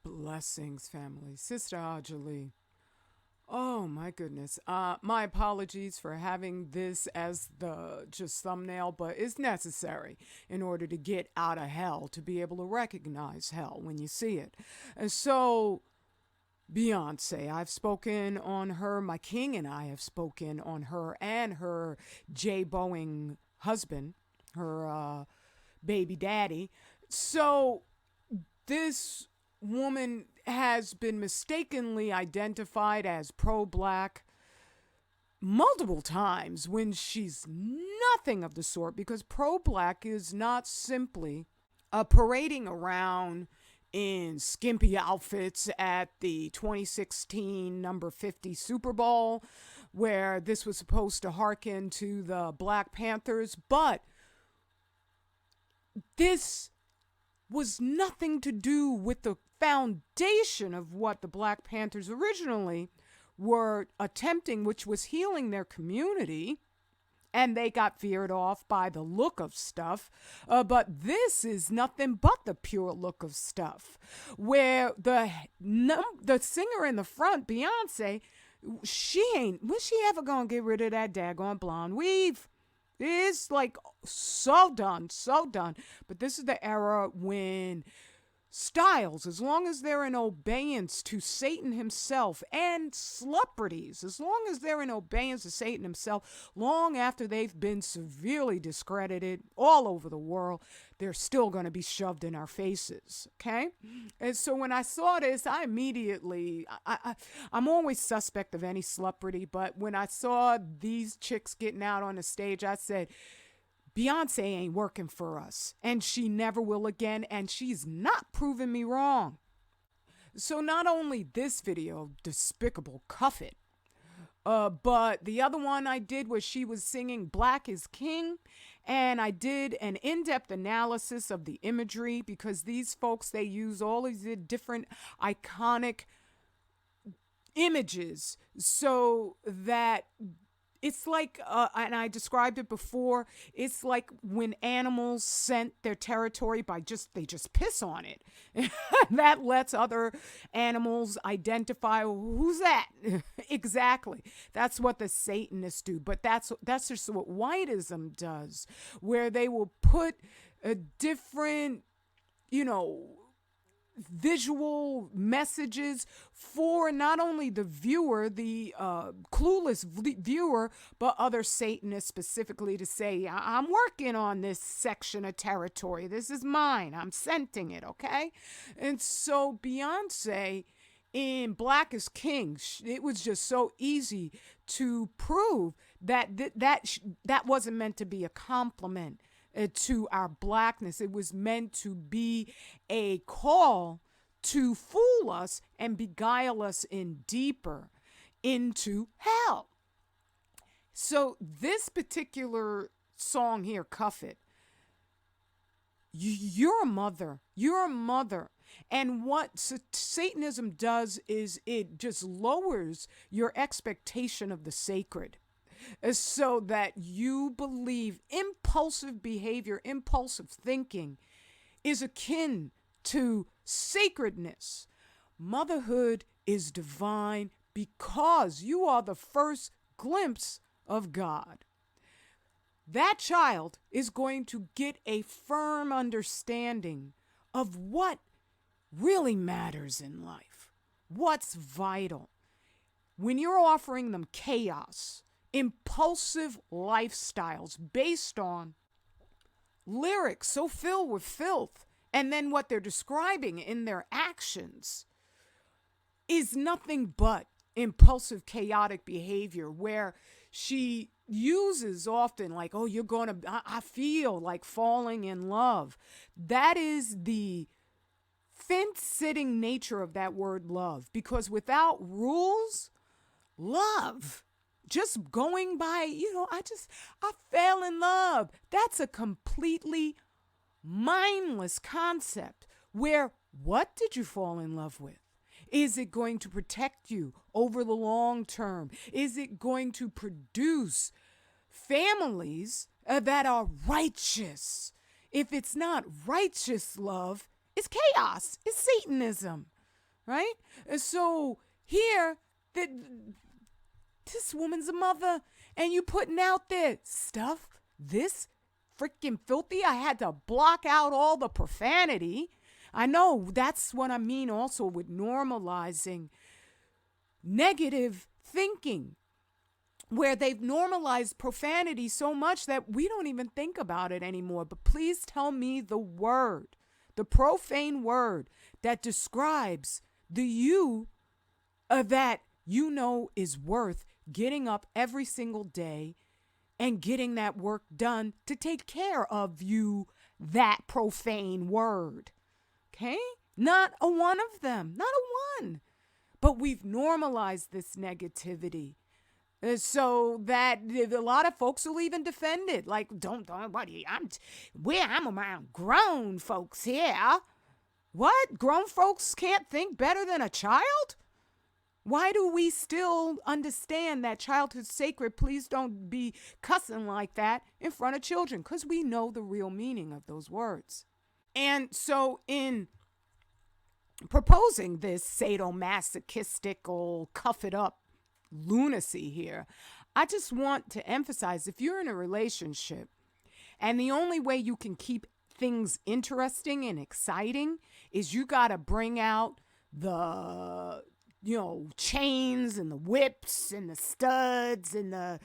Blessings, family. Sister Ajali. Oh my goodness. My apologies for having this as the just thumbnail, but it's necessary in order to get out of hell, to be able to recognize hell when you see it. And so, Beyonce, I've spoken on her. My king and I have spoken on her and her J. Boeing husband, her baby daddy. So, this woman has been mistakenly identified as pro black multiple times when she's nothing of the sort, because pro black is not simply parading around in skimpy outfits at the 2016 number 50 Super Bowl, where this was supposed to hearken to the Black Panthers, but this was nothing to do with the foundation of what the Black Panthers originally were attempting, which was healing their community. And they got veered off by the look of stuff. But this is nothing but the pure look of stuff. Where the singer in the front, Beyonce, was she ever going to get rid of that daggone blonde weave? It's like so done, so done. But this is the era when styles, as long as they're in obeyance to Satan himself, and celebrities, as long as they're in obeyance to Satan himself, long after they've been severely discredited all over the world, they're still going to be shoved in our faces, okay? And so when I saw this, I immediately, I'm always suspect of any celebrity, but when I saw these chicks getting out on the stage, I said, Beyonce ain't working for us, and she never will again, and she's not proving me wrong. So not only this video, Despicable Cuff It, but the other one I did was she was singing Black is King, and I did an in-depth analysis of the imagery, because these folks, they use all these different iconic images so that it's like, and I described it before, it's like when animals scent their territory by they just piss on it. That lets other animals identify, who's that? Exactly. That's what the Satanists do. But that's just what whiteism does, where they will put a different, visual messages for not only the viewer, the clueless viewer, but other Satanists specifically, to say, I'm working on this section of territory. This is mine. I'm scenting it, okay? And so Beyonce in Black is King, it was just so easy to prove that that wasn't meant to be a compliment to our blackness. It was meant to be a call to fool us and beguile us in deeper into hell. So this particular song here, Cuff It, you're a mother. You're a mother. And what Satanism does is it just lowers your expectation of the sacred, so that you believe impulsive behavior, impulsive thinking is akin to sacredness. Motherhood is divine because you are the first glimpse of God. That child is going to get a firm understanding of what really matters in life, what's vital. When you're offering them chaos, impulsive lifestyles based on lyrics so filled with filth, and then what they're describing in their actions is nothing but impulsive, chaotic behavior, where she uses often like, oh, I feel like falling in love. That is the fence-sitting nature of that word love, because without rules, love, just going by, I fell in love. That's a completely mindless concept, where what did you fall in love with? Is it going to protect you over the long term? Is it going to produce families that are righteous? If it's not righteous love, It's chaos. It's Satanism, right? And so here, this woman's a mother, and you putting out there stuff this freaking filthy. I had to block out all the profanity. I know that's what I mean also with normalizing negative thinking, where they've normalized profanity so much that we don't even think about it anymore. But please tell me the word, the profane word that describes the you that you know is worth getting up every single day and getting that work done to take care of you, that profane word. Okay? Not a one of them. Not a one. But we've normalized this negativity. So that a lot of folks will even defend it. Like, don't, what? I'm around grown folks here. What? Grown folks can't think better than a child? Why do we still understand that childhood's sacred? Please don't be cussing like that in front of children, because we know the real meaning of those words. And so in proposing this sadomasochistic old cuff it up lunacy here, I just want to emphasize, if you're in a relationship and the only way you can keep things interesting and exciting is you got to bring out the chains and the whips and the studs and the,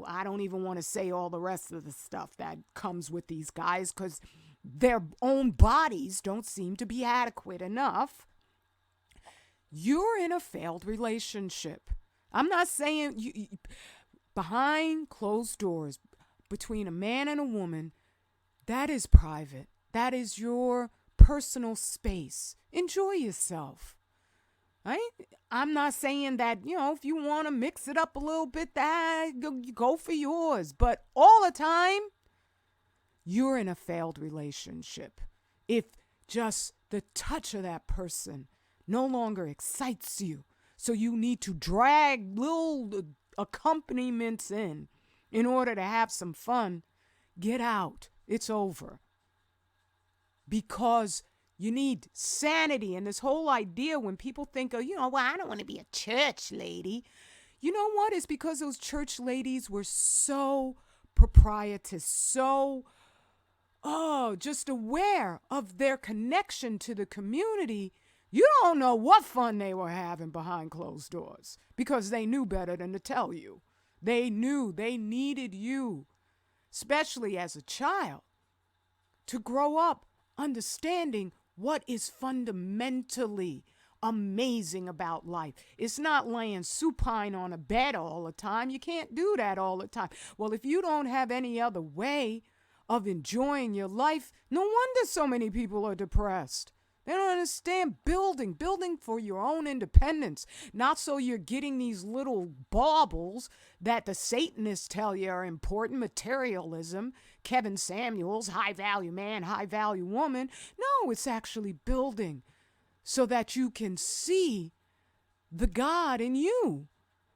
I don't even want to say all the rest of the stuff that comes with these guys, because their own bodies don't seem to be adequate enough. You're in a failed relationship. I'm not saying behind closed doors between a man and a woman, that is private. That is your personal space. Enjoy yourself. Right? I'm not saying that, if you want to mix it up a little bit, that go for yours. But all the time, you're in a failed relationship. If just the touch of that person no longer excites you, so you need to drag little accompaniments in order to have some fun, get out. It's over. Because you need sanity. And this whole idea, when people think, well, I don't want to be a church lady. You know what? It's because those church ladies were so proprietous, so, just aware of their connection to the community. You don't know what fun they were having behind closed doors, because they knew better than to tell you. They knew they needed you, especially as a child, to grow up understanding what is fundamentally amazing about life. It's not laying supine on a bed all the time. You can't do that all the time. Well, if you don't have any other way of enjoying your life, no wonder so many people are depressed. They don't understand building for your own independence, not so you're getting these little baubles that the Satanists tell you are important, materialism, Kevin Samuels, high value man, high value woman. No, it's actually building so that you can see the God in you.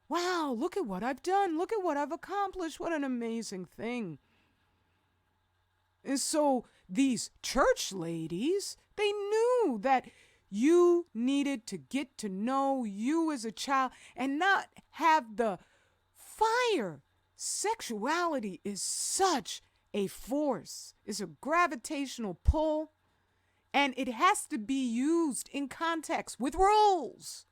Wow, look at what I've done. Look at what I've accomplished. What an amazing thing. And so these church ladies, they knew that you needed to get to know you as a child and not have the fire. Sexuality is such a force. It's a gravitational pull, and it has to be used in context with rules,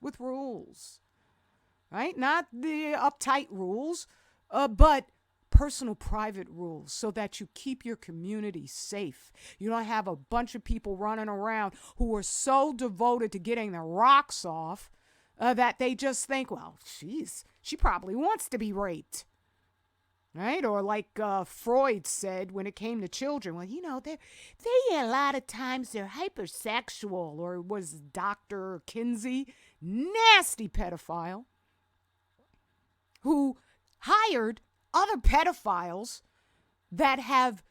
right? Not the uptight rules, but personal private rules, so that you keep your community safe. You don't have a bunch of people running around who are so devoted to getting their rocks off that they just think, well, she probably wants to be raped. Right? Or like Freud said when it came to children, well, they a lot of times they're hypersexual. Or was Dr. Kinsey, nasty pedophile, who hired other pedophiles that have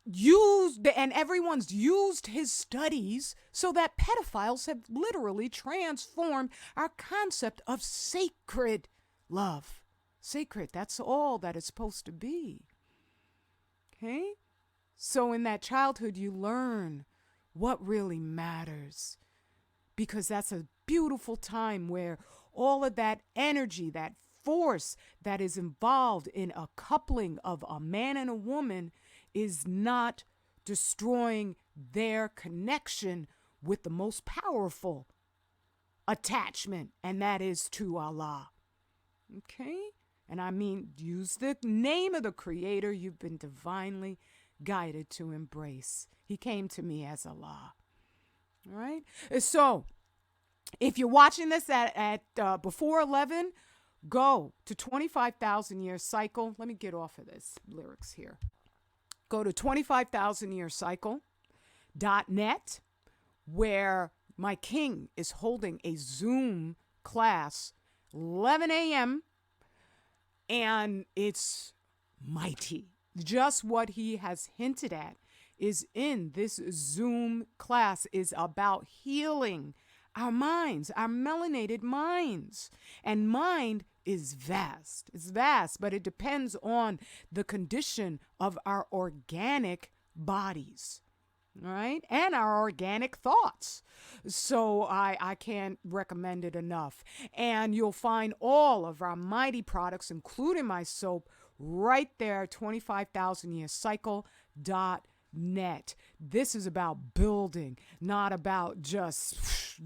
used, and everyone's used his studies, so that pedophiles have literally transformed our concept of sacred love. Sacred, that's all that it's supposed to be. Okay? So in that childhood, you learn what really matters. Because that's a beautiful time where all of that energy, that force that is involved in a coupling of a man and a woman is not destroying their connection with the most powerful attachment, and that is to Allah. Okay? And I mean, use the name of the Creator you've been divinely guided to embrace. He came to me as Allah. All right? So, if you're watching this at before 11, go to 25,000 Year Cycle. Let me get off of this lyrics here. Go to 25,000yearcycle.net, where my king is holding a Zoom class, 11 a.m., and it's mighty. Just what he has hinted at is in this Zoom class is about healing our minds, our melanated minds. And mind is vast. It's vast, but it depends on the condition of our organic bodies. All right, and our organic thoughts. So I can't recommend it enough. And you'll find all of our mighty products, including my soap, right there, 25,000yearcycle.net. This is about building, not about just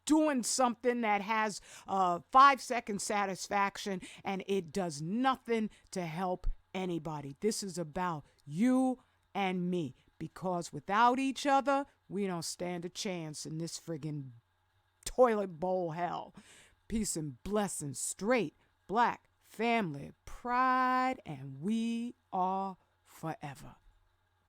doing something that has 5-second satisfaction and it does nothing to help anybody. This is about you and me. Because without each other, we don't stand a chance in this friggin' toilet bowl hell. Peace and blessings, straight, black, family, pride, and we are forever.